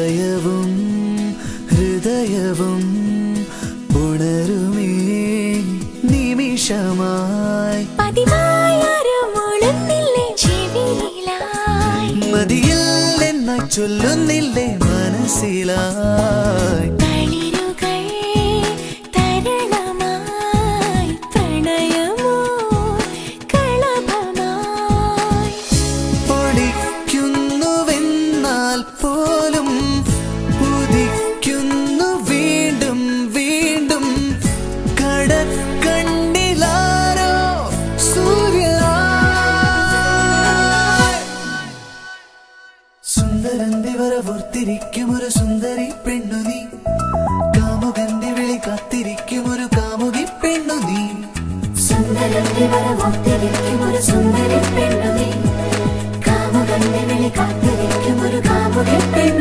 ഹൃദയവും ഹൃദയവും ഉണരുമേ നിമിഷമായി മതിയില്ലെന്നായി ചൊല്ലുന്നില്ലേ മനസ്സിലായി പോലും ഉദിക്കുന്നു വീണ്ടും വീണ്ടും കടക്കണ്ണിലാരോ സൂര്യ സുന്ദരന്റെ വരവോർത്തിരിക്കും ഒരു സുന്ദരി പെണ്ണു നീ കാമുകന്റെ വിളി കാത്തിരിക്കും ഒരു കാമുകി പെണ്ണു നീ സുന്ദരന്റെ വരവോർത്തിരിക്കും ഒരു സുന്ദരി പെണ്ണു നീ കാമുകന്റെ വിളി കാത്തിരിക്കും ഒരു കാമുകി പെണ്ണു